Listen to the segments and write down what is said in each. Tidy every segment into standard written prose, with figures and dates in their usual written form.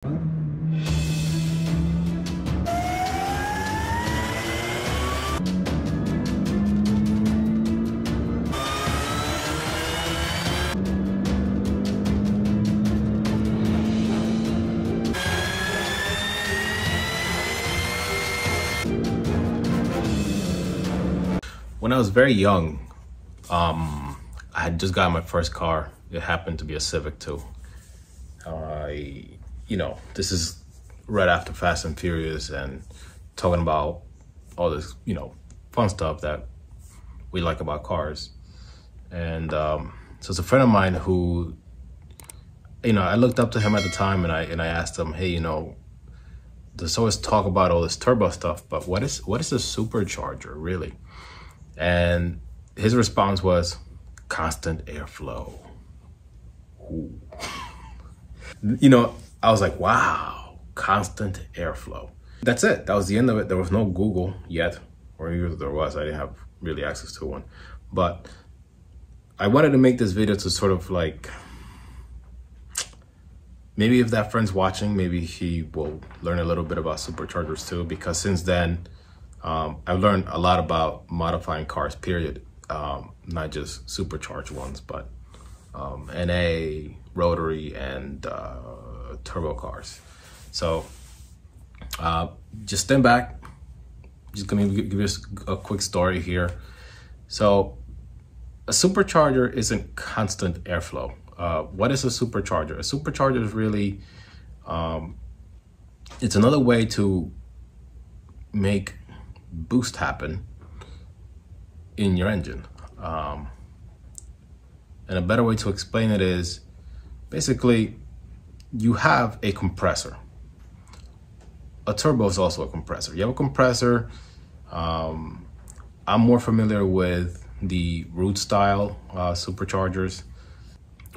When I was very young, I had just gotten my first car. It happened to be a Civic too. This is right after Fast and Furious and talking about all this, fun stuff that we like about cars. And so it's a friend of mine who, I looked up to him at the time and I asked him, hey, there's always talk about all this turbo stuff, but what is a supercharger really? And his response was constant airflow. Ooh. I was like, wow, constant airflow. That's it. That was the end of it. There was no Google yet, or even if there was, I didn't have really access to one. But I wanted to make this video to sort of like, maybe if that friend's watching, maybe he will learn a little bit about superchargers too, because since then, I've learned a lot about modifying cars, period. Not just supercharged ones, but NA, rotary, and turbo cars. So just stand back. Just gonna give you a quick story here. So a supercharger isn't constant airflow. What is a supercharger? A supercharger is really, it's another way to make boost happen in your engine. And a better way to explain it is basically you have a compressor. A turbo is also a compressor. You have a compressor. I'm more familiar with the root style superchargers,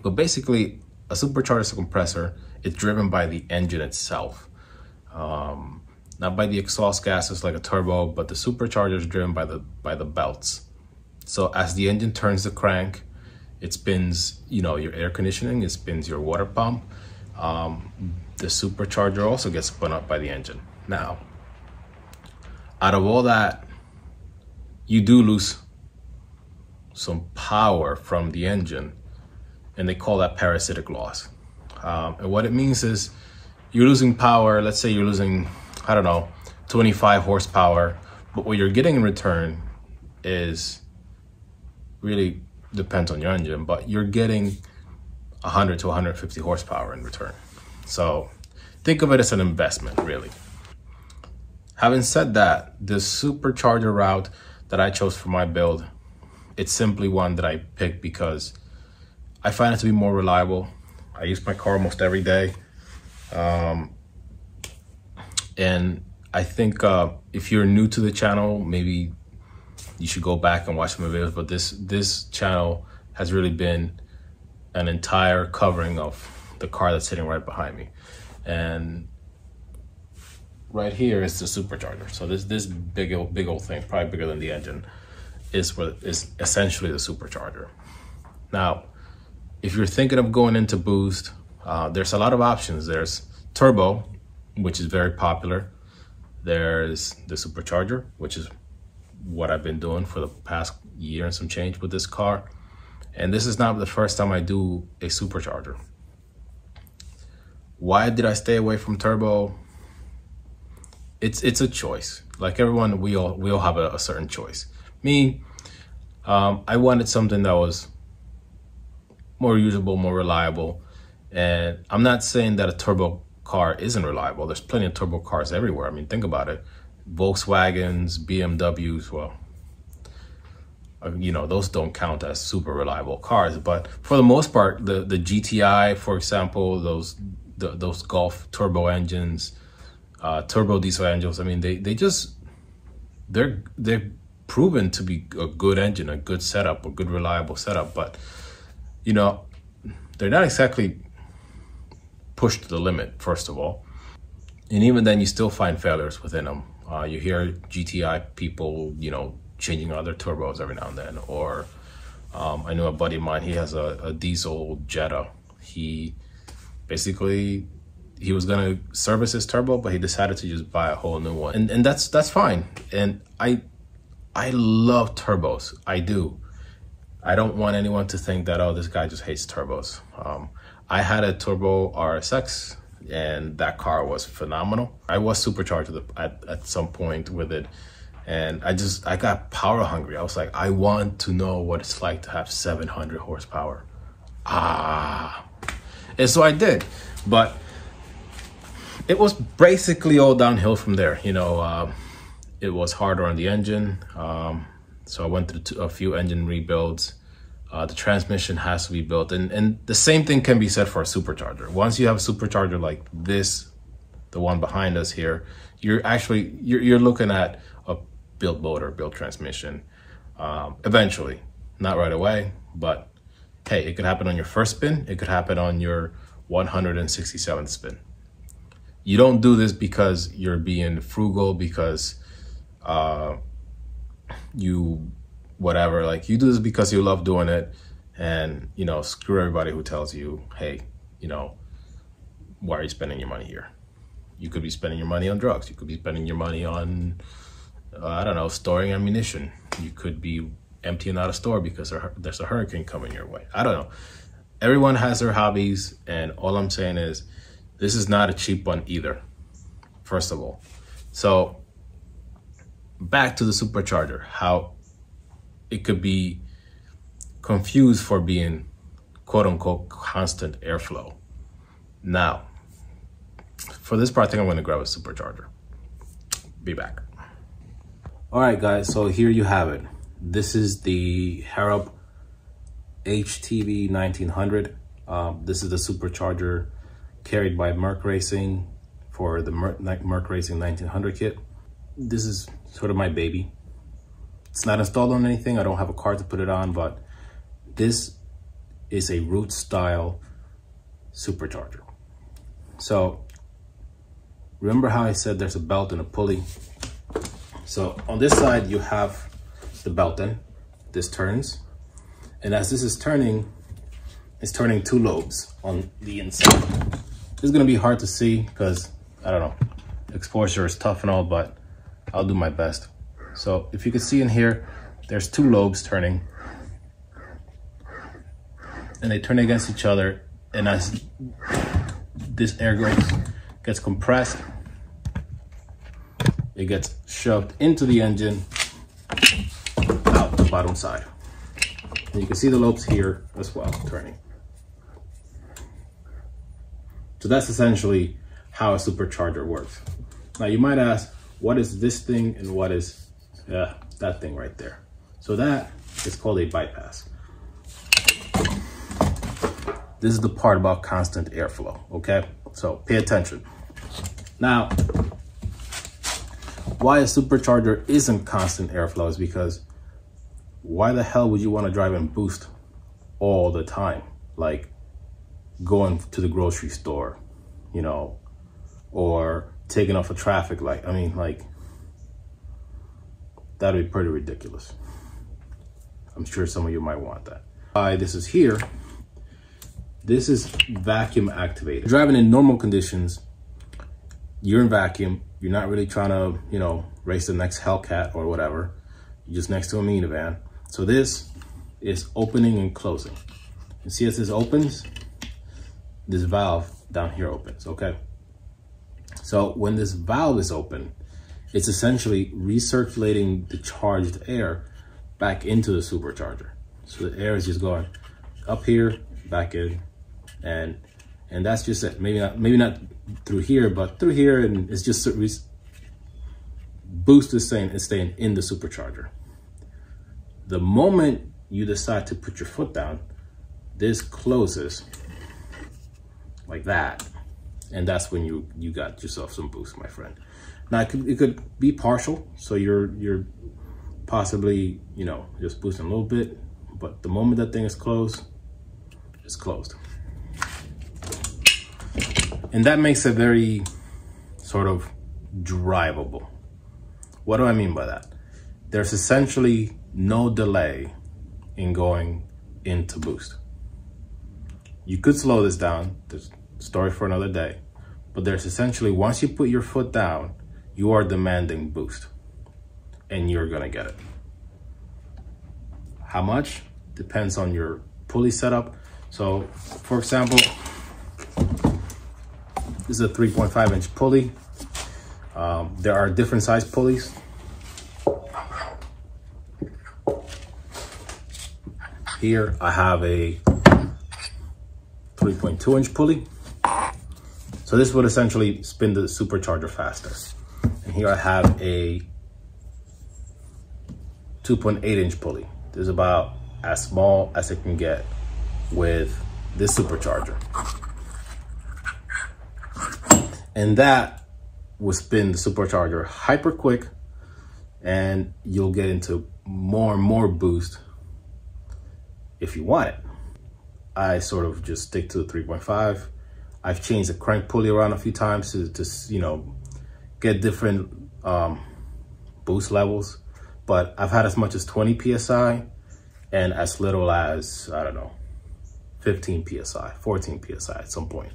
but basically a supercharger is a compressor. It's driven by the engine itself. Not by the exhaust gases like a turbo, but the supercharger is driven by the belts. So as the engine turns the crank, it spins, your air conditioning, it spins your water pump. The supercharger also gets spun up by the engine. Now, out of all that, you do lose some power from the engine, and they call that parasitic loss. And what it means is you're losing power. Let's say you're losing, 25 horsepower, but what you're getting in return is really depends on your engine, but you're getting 100 to 150 horsepower in return. So think of it as an investment, really. Having said that, the supercharger route that I chose for my build, it's simply one that I picked because I find it to be more reliable. I use my car almost every day. And I think if you're new to the channel, maybe you should go back and watch my videos, but this channel has really been an entire covering of the car that's sitting right behind me. And right here is the supercharger. So this big old thing, probably bigger than the engine, is essentially the supercharger. Now, if you're thinking of going into boost, there's a lot of options. There's turbo, which is very popular. There's the supercharger, which is what I've been doing for the past year and some change with this car. And this is not the first time I do a supercharger. Why did I stay away from turbo? It's a choice. Like everyone, we all have a certain choice. Me, I wanted something that was more usable, more reliable. And I'm not saying that a turbo car isn't reliable. There's plenty of turbo cars everywhere. I mean, think about it. Volkswagens, BMWs, well, those don't count as super reliable cars. But for the most part, the GTI, for example, those Golf turbo engines, turbo diesel engines, I mean, they're proven to be a good engine, a good setup, a good reliable setup. But, they're not exactly pushed to the limit, first of all. And even then, you still find failures within them. You hear GTI people, changing out their turbos every now and then. Or I know a buddy of mine, he has a diesel Jetta. He he was gonna service his turbo, but he decided to just buy a whole new one, and that's fine. And I love turbos. I do. I don't want anyone to think that, oh, this guy just hates turbos. I had a turbo RSX, and that car was phenomenal. I was supercharged at some point with it, and I got power hungry. I was like, I want to know what it's like to have 700 horsepower. And so I did, but it was basically all downhill from there. You know, it was harder on the engine. So I went through a few engine rebuilds. The transmission has to be built, and the same thing can be said for a supercharger. Once you have a supercharger like this, the one behind us here, you're looking at a built motor, built transmission. Eventually, not right away, but hey, it could happen on your first spin. It could happen on your 167th spin. You don't do this because you're being frugal, because whatever, like, you do this because you love doing it. And, you know, screw everybody who tells you, hey, you know, why are you spending your money here? You could be spending your money on drugs. You could be spending your money on, I don't know, storing ammunition. You could be emptying out a store because there's a hurricane coming your way. I don't know. Everyone has their hobbies, and all I'm saying is this is not a cheap one either, first of all. So back to the supercharger, how it could be confused for being quote unquote constant airflow. Now, for this part, I think I'm going to grab a supercharger. Be back. All right, guys, so here you have it. This is the Harrop HTV 1900. This is the supercharger carried by MercRacing for the MercRacing 1900 kit. This is sort of my baby. It's not installed on anything. I don't have a card to put it on, but this is a root style supercharger. So remember how I said there's a belt and a pulley? So on this side, you have the belt in. This turns. And as this is turning, it's turning two lobes on the inside. This is gonna be hard to see because, I don't know, exposure is tough and all, but I'll do my best. So if you can see in here, there's two lobes turning, and they turn against each other. And as this air gets compressed, it gets shoved into the engine out the bottom side. And you can see the lobes here as well turning. So that's essentially how a supercharger works. Now you might ask, what is this thing and what is that thing right there? So that is called a bypass. This is the part about constant airflow, okay? So pay attention. Now, why a supercharger isn't constant airflow is because why the hell would you want to drive in boost all the time? Like going to the grocery store, you know, or taking off a traffic light. I mean, like, that'd be pretty ridiculous. I'm sure some of you might want that. Why this is here, this is vacuum activated. Driving in normal conditions, you're in vacuum. You're not really trying to, you know, race the next Hellcat or whatever. You're just next to a minivan. So this is opening and closing. You see as this opens, this valve down here opens, okay? So when this valve is open, it's essentially recirculating the charged air back into the supercharger. So the air is just going up here, back in, and that's just it. Maybe not through here, but through here, and it's just boost is staying in the supercharger. The moment you decide to put your foot down, this closes like that, and that's when you got yourself some boost, my friend. Now it could be partial, so you're possibly, you know, just boosting a little bit, but the moment that thing is closed, it's closed. And that makes it very sort of drivable. What do I mean by that? There's essentially no delay in going into boost. You could slow this down, there's a story for another day, but there's essentially, once you put your foot down, you are demanding boost, and you're gonna get it. How much? Depends on your pulley setup. So for example, this is a 3.5-inch pulley. There are different size pulleys. Here I have a 3.2-inch pulley. So this would essentially spin the supercharger faster. And here I have a 2.8-inch pulley. This is about as small as it can get with this supercharger. And that will spin the supercharger hyper quick, and you'll get into more and more boost if you want it. I sort of just stick to the 3.5. I've changed the crank pulley around a few times to you know, get different boost levels, but I've had as much as 20 PSI and as little as, I don't know, 15 PSI, 14 PSI at some point.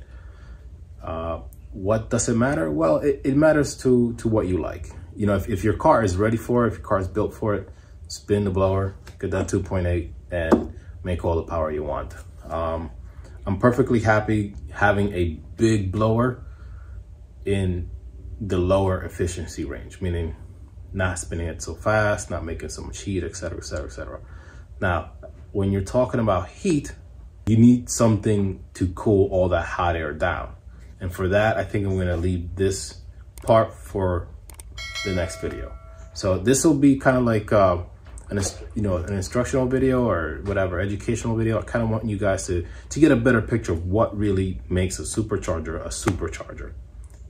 What does it matter? Well, it matters to what you like. You know, if your car is ready for it, if your car is built for it, spin the blower, get that 2.8 and make all the power you want. I'm perfectly happy having a big blower in the lower efficiency range, meaning not spinning it so fast, not making so much heat, etc., etc., etc. Now, when you're talking about heat, you need something to cool all that hot air down. And for that, I think I'm gonna leave this part for the next video. So this will be kind of like an instructional video or whatever, educational video. I kind of want you guys to get a better picture of what really makes a supercharger,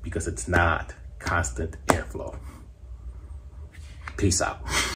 because it's not constant airflow. Peace out.